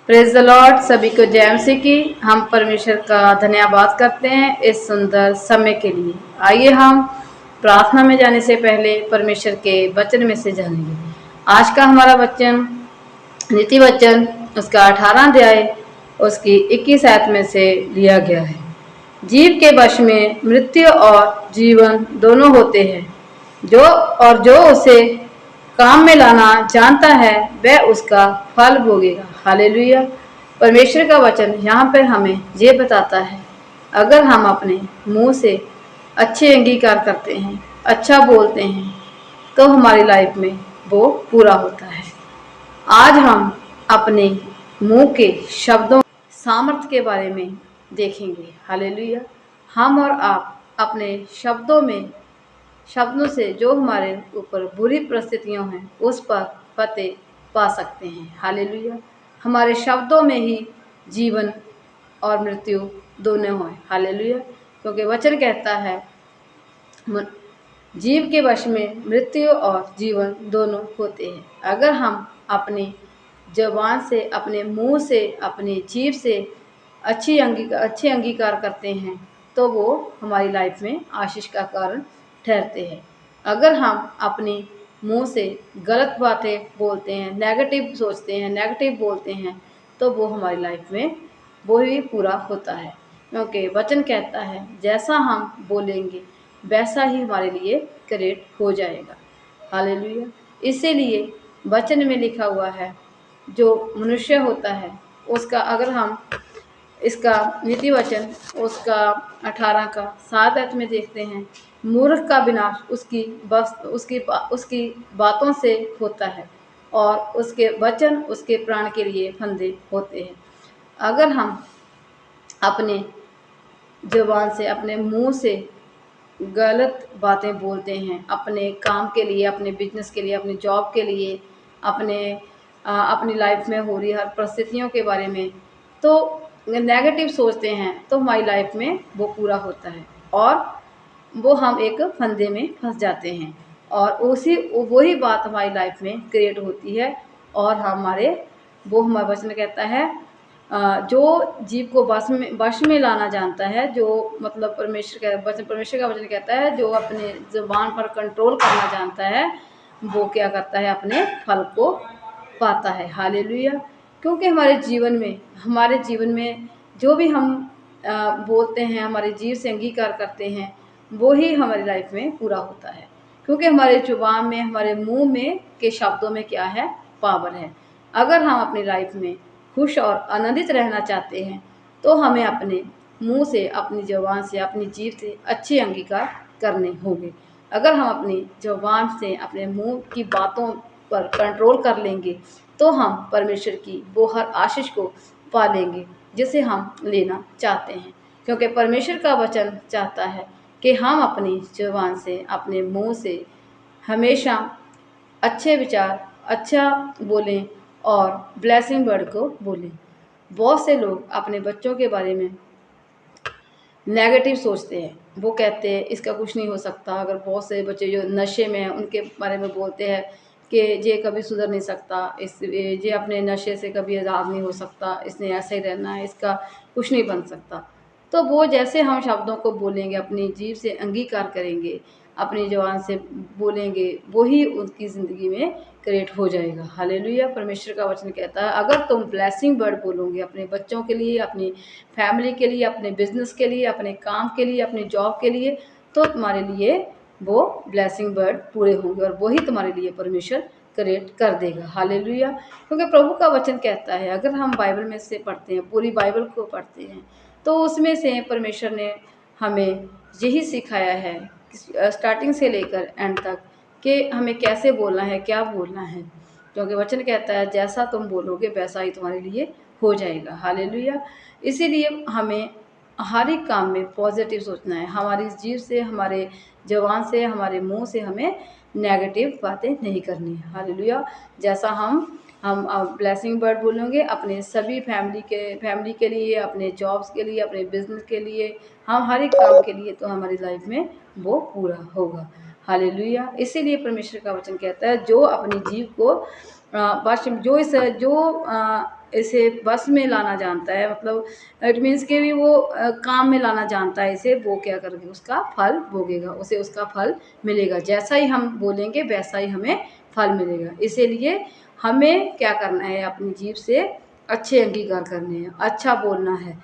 Praise the Lord. सभी को जय मसीह की। हम परमेश्वर का धन्यवाद करते हैं इस सुंदर समय के लिए। आइए हम प्रार्थना में जाने से पहले परमेश्वर के वचन में से जानेंगे। आज का हमारा वचन नीति वचन उसका 18 अध्याय उसकी 21 आयत में से लिया गया है। जीव के वश में मृत्यु और जीवन दोनों होते हैं। जो उसे काम में लाना जानता है वह उसका फल भोगेगा। हालेलुया। परमेश्वर का वचन यहाँ पर हमें ये बताता है, अगर हम अपने मुंह से अच्छे अंगीकार करते हैं, अच्छा बोलते हैं, तो हमारी लाइफ में वो पूरा होता है। आज हम अपने मुंह के शब्दों सामर्थ्य के बारे में देखेंगे। हालेलुया। हम और आप अपने शब्दों से जो हमारे ऊपर बुरी परिस्थितियां हैं उस पर फतेह पा सकते हैं। हालेलुया। हमारे शब्दों में ही जीवन और मृत्यु दोनों हैं। हालेलुया। क्योंकि वचन कहता है जीव के वश में मृत्यु और जीवन दोनों होते हैं। अगर हम अपनी जबान से, अपने मुंह से, अपनी जीभ से अच्छे अंगीकार करते हैं तो वो हमारी लाइफ में आशीष का कारण ठहरते हैं। अगर हम अपनी मुंह से गलत बातें बोलते हैं, नेगेटिव सोचते हैं, नेगेटिव बोलते हैं, तो वो हमारी लाइफ में वो ही पूरा होता है। क्योंकि वचन कहता है जैसा हम बोलेंगे वैसा ही हमारे लिए क्रिएट हो जाएगा। हालेलुया। इसीलिए वचन में लिखा हुआ है जो मनुष्य होता है उसका, अगर हम इसका नीति वचन उसका 18 का 7 अर्थ में देखते हैं, मूर्ख का विनाश उसकी बातों से होता है और उसके वचन उसके प्राण के लिए फंदे होते हैं। अगर हम अपने जुबान से, अपने मुंह से गलत बातें बोलते हैं अपने काम के लिए, अपने बिजनेस के लिए, अपनी जॉब के लिए, अपनी लाइफ में हो रही हर परिस्थितियों के बारे में तो नेगेटिव सोचते हैं, तो हमारी लाइफ में वो पूरा होता है और वो हम एक फंदे में फंस जाते हैं और वही बात हमारी लाइफ में क्रिएट होती है और हमारा वचन कहता है जो जीव को वश में लाना जानता है, जो मतलब परमेश्वर का वचन कहता है जो अपने जुबान पर कंट्रोल करना जानता है वो क्या करता है, अपने फल को पाता है। हालेलुया। क्योंकि हमारे जीवन में जो भी हम बोलते हैं, हमारे जीव से अंगीकार करते हैं, वो ही हमारी लाइफ में पूरा होता है। क्योंकि हमारे जुबान में, हमारे मुंह में के शब्दों में क्या है, पावर है। अगर हम अपनी लाइफ में खुश और आनंदित रहना चाहते हैं तो हमें अपने मुंह से, अपनी जुबान से, अपनी जीभ से अच्छे अंगीकार करने होंगे। अगर हम अपनी जुबान से, अपने मुंह की बातों पर कंट्रोल कर लेंगे तो हम परमेश्वर की वो हर आशीष को पा लेंगे जिसे हम लेना चाहते हैं। क्योंकि परमेश्वर का वचन चाहता है कि हम अपनी जुबान से, अपने मुंह से हमेशा अच्छे विचार, अच्छा बोलें और ब्लेसिंग वर्ड को बोलें। बहुत से लोग अपने बच्चों के बारे में नेगेटिव सोचते हैं। वो कहते हैं इसका कुछ नहीं हो सकता। अगर बहुत से बच्चे जो नशे में हैं उनके बारे में बोलते हैं कि ये कभी सुधर नहीं सकता, ये अपने नशे से कभी आज़ाद नहीं हो सकता, इसने ऐसे ही रहना है, इसका कुछ नहीं बन सकता। तो वो जैसे हम शब्दों को बोलेंगे, अपनी जीभ से अंगीकार करेंगे, अपनी ज़ुबान से बोलेंगे, वही उनकी ज़िंदगी में क्रिएट हो जाएगा। हालेलुया। परमेश्वर का वचन कहता है अगर तुम ब्लेसिंग वर्ड बोलोगे अपने बच्चों के लिए, अपनी फैमिली के लिए, अपने बिजनेस के लिए, अपने काम के लिए, अपनी जॉब के लिए, तो तुम्हारे लिए वो ब्लेसिंग वर्ड पूरे होंगे और वही तुम्हारे लिए परमेश्वर क्रिएट कर देगा। हालेलुया। क्योंकि प्रभु का वचन कहता है, अगर हम बाइबल में से पढ़ते हैं, पूरी बाइबल को पढ़ते हैं, तो उसमें से परमेश्वर ने हमें यही सिखाया है स्टार्टिंग से लेकर एंड तक कि हमें कैसे बोलना है, क्या बोलना है। क्योंकि वचन कहता है जैसा तुम बोलोगे वैसा ही तुम्हारे लिए हो जाएगा। हालेलुया। इसीलिए हमें हर एक काम में पॉजिटिव सोचना है। हमारी जीभ से, हमारे ज़ुबान से, हमारे मुंह से हमें नेगेटिव बातें नहीं करनी है। हालेलुया। जैसा हम ब्लेसिंग वर्ड बोलेंगे अपने सभी फैमिली के लिए, अपने जॉब्स के लिए, अपने बिजनेस के लिए, हम हर एक काम के लिए, तो हमारी लाइफ में वो पूरा होगा। हालेलुया। इसीलिए परमेश्वर का वचन कहता है जो अपनी जीव को इसे बस में लाना जानता है, मतलब इट मीन्स कि भी वो काम में लाना जानता है इसे, वो क्या करेगा, उसका फल भोगेगा, उसे उसका फल मिलेगा। जैसा ही हम बोलेंगे वैसा ही हमें फल मिलेगा। इसीलिए हमें क्या करना है, अपनी जीभ से अच्छे अंगीकार करने हैं, अच्छा बोलना है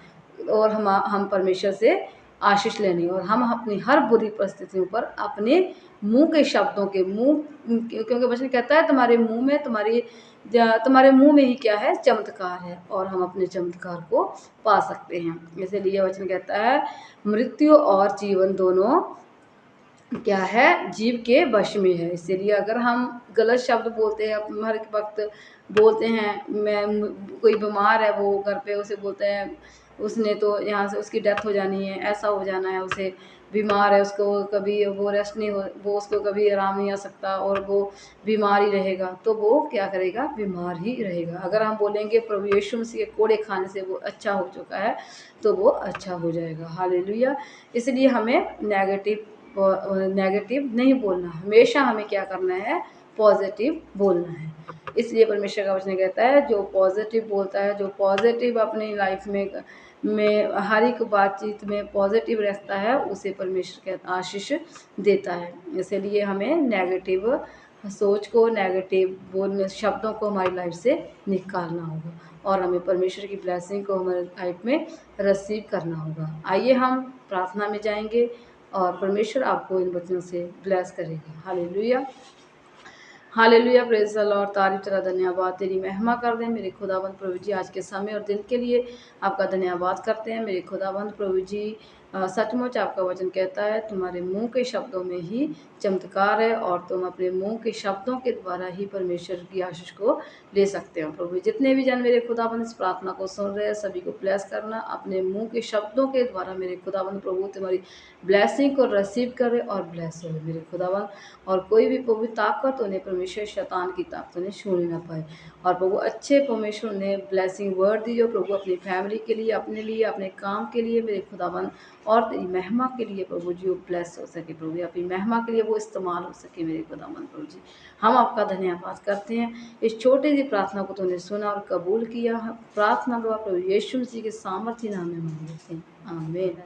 और हम परमेश्वर से आशीष लेनी है। और हम अपनी हर बुरी परिस्थितियों पर अपने मुंह के शब्दों के मुंह, क्योंकि वचन कहता है तुम्हारे मुंह में तुम्हारे मुंह में ही क्या है, चमत्कार है, और हम अपने चमत्कार को पा सकते हैं। इसीलिए वचन कहता है मृत्यु और जीवन दोनों क्या है, जीव के वश में है। इसीलिए अगर हम गलत शब्द बोलते हैं, हर एक वक्त बोलते हैं, कोई बीमार है वो घर पे, उसे बोलते हैं उसने तो यहाँ से उसकी डेथ हो जानी है, ऐसा हो जाना है, उसे बीमार है, उसको कभी वो रेस्ट नहीं हो, वो उसको कभी आराम नहीं आ सकता और वो बीमार ही रहेगा, तो वो क्या करेगा, बीमार ही रहेगा। अगर हम बोलेंगे प्रभु यीशु मसीह के कोड़े खाने से वो अच्छा हो चुका है, तो वो अच्छा हो जाएगा। हालेलुया। इसलिए हमें नेगेटिव नहीं बोलना, हमेशा हमें क्या करना है, पॉजिटिव बोलना है। इसलिए परमेश्वर का वचन कहता है जो पॉजिटिव बोलता है, जो पॉजिटिव अपनी लाइफ में हर एक बातचीत में पॉजिटिव रहता है, उसे परमेश्वर कहता आशीष देता है। इसलिए हमें नेगेटिव सोच को, नेगेटिव बोलने शब्दों को हमारी लाइफ से निकालना होगा और हमें परमेश्वर की ब्लेसिंग को हमारी लाइफ में रिसीव करना होगा। आइए हम प्रार्थना में जाएंगे और परमेश्वर आपको इन वचनों से ब्लेस करेगा। Hallelujah, hallelujah, praise the Lord. तारीफ तेरा धन्यवाद, तेरी महिमा कर दें मेरे खुदावंद प्रभु जी। आज के समय और दिन के लिए आपका धन्यवाद करते हैं मेरे खुदावंद प्रभु जी। सचमुच आपका वचन कहता है तुम्हारे मुंह के शब्दों में ही चमत्कार है और तुम अपने मुंह के शब्दों के द्वारा ही परमेश्वर की आशीष को ले सकते हो। प्रभु जितने भी जन मेरे खुदावंद इस प्रार्थना को सुन रहे हैं, सभी को ब्लेस करना, अपने मुंह के शब्दों के द्वारा मेरे खुदावंद प्रभु तुम्हारी ब्लेसिंग को रिसीव करे और ब्लेस हो मेरे खुदावंद। और कोई भी प्रभु ताकत उन्हें परमेश्वर शैतान की ताकत उन्हें छूने ना पाए। और प्रभु अच्छे परमेश्वर ने ब्लेसिंग वर्ड दी जो प्रभु अपनी फैमिली के लिए, अपने लिए, अपने काम के लिए मेरे खुदावन, और तेरी महिमा के लिए प्रभु जी वो ब्लेस हो सके, प्रभु अपनी महिमा के लिए वो इस्तेमाल हो सके मेरे खुदावन प्रभु जी। हम आपका धन्यवाद करते हैं, इस छोटी सी प्रार्थना को तूने सुना और कबूल किया। प्रार्थना प्रभु यीशु मसीह के सामर्थ्य नाम में मांग लेते हैं, आमीन।